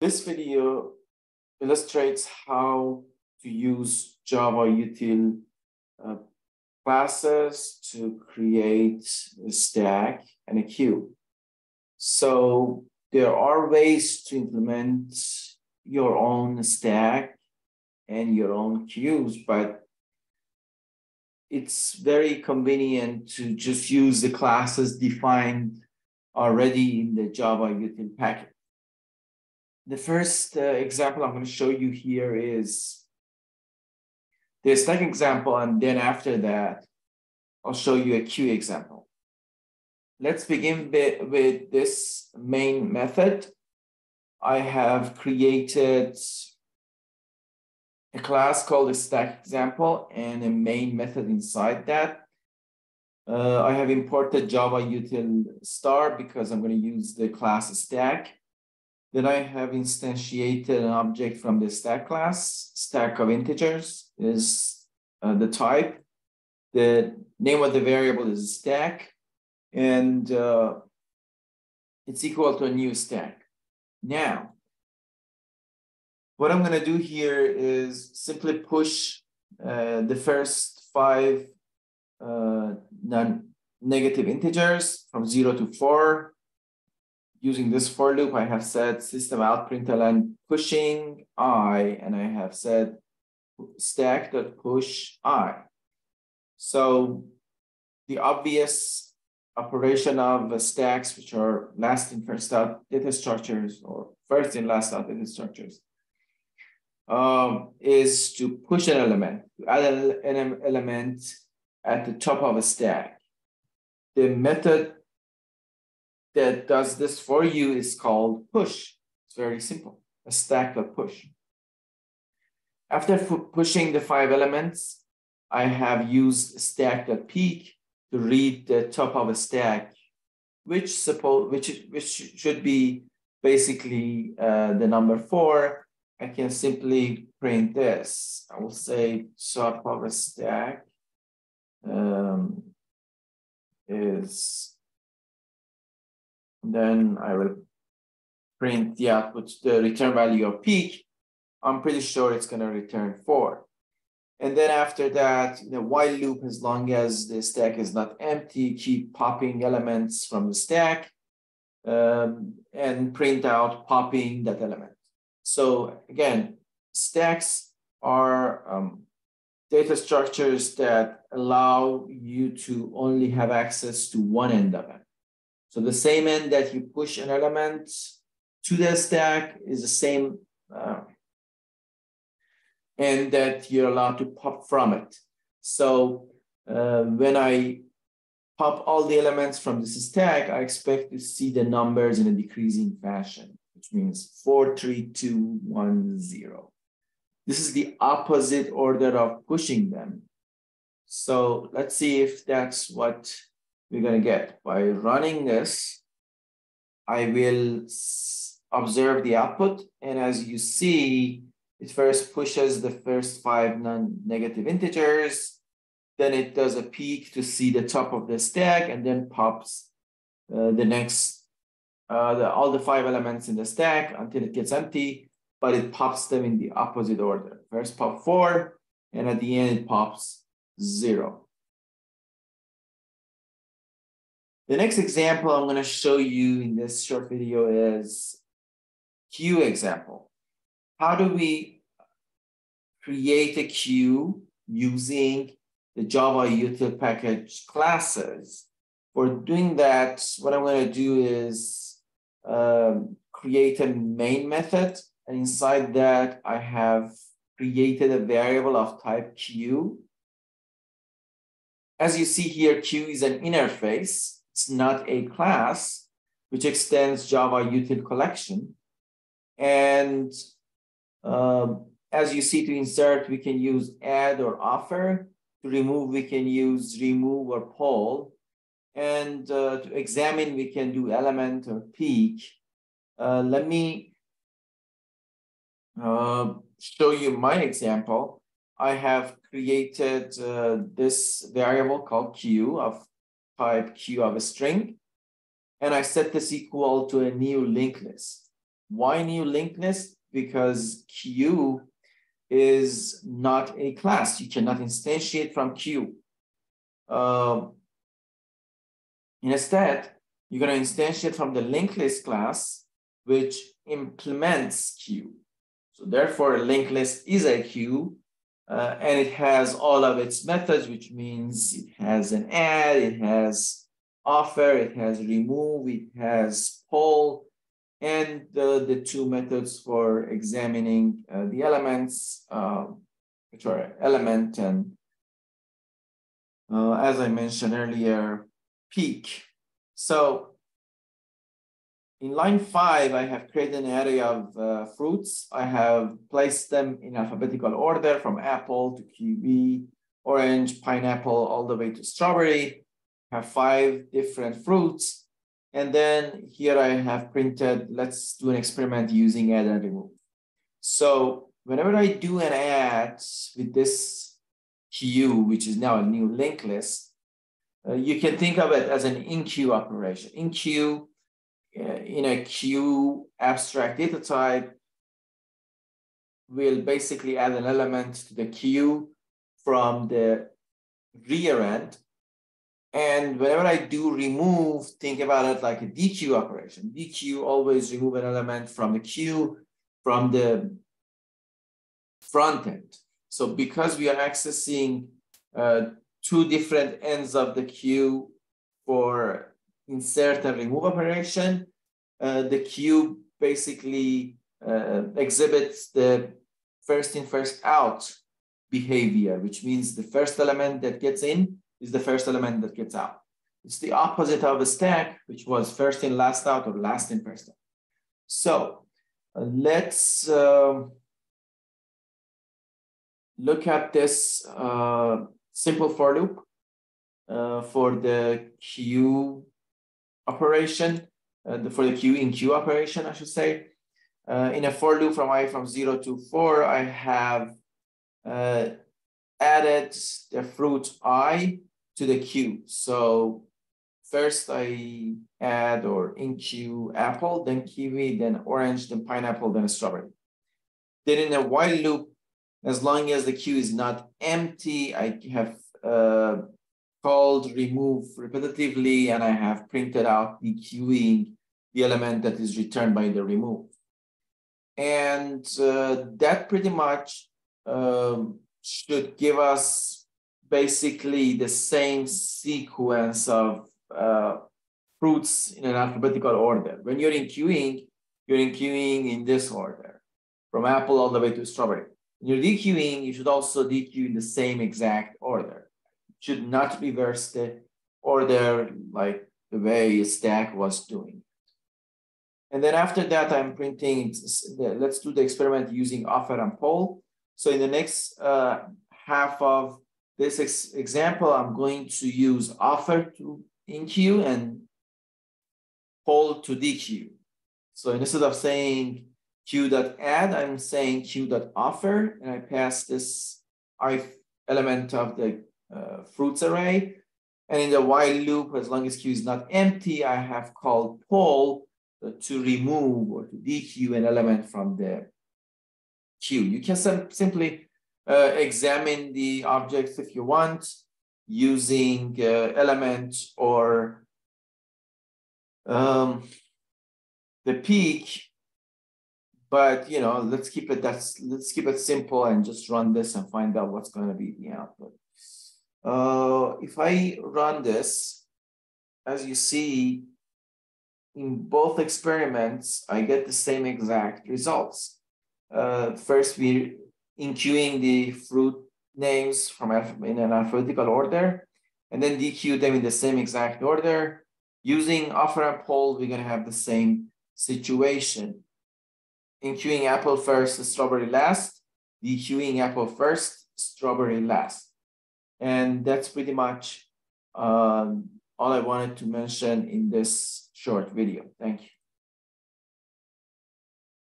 This video illustrates how to use java.util classes to create a stack and a queue. So there are ways to implement your own stack and your own queues, but it's very convenient to just use the classes defined already in the java.util package. The first example I'm going to show you here is the stack example, and then after that, I'll show you a queue example. Let's begin with this main method. I have created a class called a stack example and a main method inside that. I have imported java.util star because I'm going to use the class stack. Then I have instantiated an object from the stack class. Stack of integers is the type. The name of the variable is stack, and it's equal to a new stack. Now, what I'm going to do here is simply push the first 5 non-negative integers from 0 to 4. Using this for loop, I have said system out println pushing I, and I have said stack.push I. So the obvious operation of stacks, which are last in first out data structures or first in last out data structures, is to push an element, to add an element at the top of a stack. The method that does this for you is called push. It's very simple, a stack.push. After pushing the 5 elements, I have used stack.peek to read the top of a stack, which should be basically the number 4. I can simply print this. I will say top of a stack is. Then I will print the output, the return value of peak. I'm pretty sure it's going to return 4. And then after that, while loop, as long as the stack is not empty, keep popping elements from the stack and print out popping that element. So again, stacks are data structures that allow you to only have access to one end of it. So the same end that you push an element to the stack is the same end that you're allowed to pop from it. So when I pop all the elements from this stack, I expect to see the numbers in a decreasing fashion, which means 4, 3, 2, 1, 0. This is the opposite order of pushing them. So let's see if that's what we're going to get. By running this, I will observe the output. And as you see, it first pushes the first 5 non-negative integers. Then it does a peek to see the top of the stack, and then pops the next, all the 5 elements in the stack until it gets empty, but it pops them in the opposite order. First pop 4, and at the end it pops 0. The next example I'm going to show you in this short video is queue example. How do we create a queue using the java.util package classes? For doing that, what I'm going to do is create a main method, and inside that I have created a variable of type queue. As you see here, queue is an interface. It's not a class, which extends java.util collection. And as you see, to insert, we can use add or offer. To remove, we can use remove or poll. And to examine, we can do element or peek. Let me show you my example. I have created this variable called queue of type queue of a string, and I set this equal to a new linked list. Why new linked list? Because queue is not a class. You cannot instantiate from queue. Instead, you're going to instantiate from the linked list class, which implements queue. So therefore, a linked list is a queue, and it has all of its methods, which means it has an add, it has offer, it has remove, it has poll, and the two methods for examining the elements, which are element and, as I mentioned earlier, peak. So in line 5, I have created an array of fruits. I have placed them in alphabetical order from apple to kiwi, orange, pineapple, all the way to strawberry. I have 5 different fruits. And then here I have printed, let's do an experiment using add and remove. So whenever I do an add with this queue, which is now a new linked list, you can think of it as an in-queue operation. In-queue, in a queue abstract data type, will basically add an element to the queue from the rear end. And whenever I do remove, think about it like a dequeue operation. Dequeue always remove an element from the queue from the front end. So because we are accessing 2 different ends of the queue for insert and remove operation, the queue basically exhibits the first in, first out behavior, which means the first element that gets in is the first element that gets out. It's the opposite of a stack, which was first in, last out, or last in, first out. So let's look at this simple for loop for the queue operation, for the queue in queue operation, I should say. In a for loop from 0 to 4, I have added the fruit I to the queue. So first I add or in queue apple, then kiwi, then orange, then pineapple, then strawberry. Then in a while loop, as long as the queue is not empty, I have called remove repetitively, and I have printed out the queuing, the element that is returned by the remove. And that pretty much should give us basically the same sequence of fruits in an alphabetical order. When you're in queuing in this order, from apple all the way to strawberry. When you're dequeuing, you should also dequeue in the same exact order. You should not reverse the order like the way a stack was doing. And then after that, I'm printing, let's do the experiment using offer and poll. So in the next half of this example, I'm going to use offer to in queue and poll to dequeue. So instead of saying queue.add, I'm saying queue.offer, and I pass this ith element of the fruits array. And in the while loop, as long as queue is not empty, I have called poll to remove or to dequeue an element from the queue. You can simply examine the objects if you want using element or the peak, but you know, let's keep it simple and just run this and find out what's going to be the output. If I run this, as you see, in both experiments, I get the same exact results. First, we enqueuing the fruit names from in an alphabetical order, and then dequeue them in the same exact order. Using offer and poll, we're going to have the same situation. Enqueuing apple first, strawberry last. Dequeuing apple first, strawberry last. And that's pretty much all I wanted to mention in this short video. Thank you.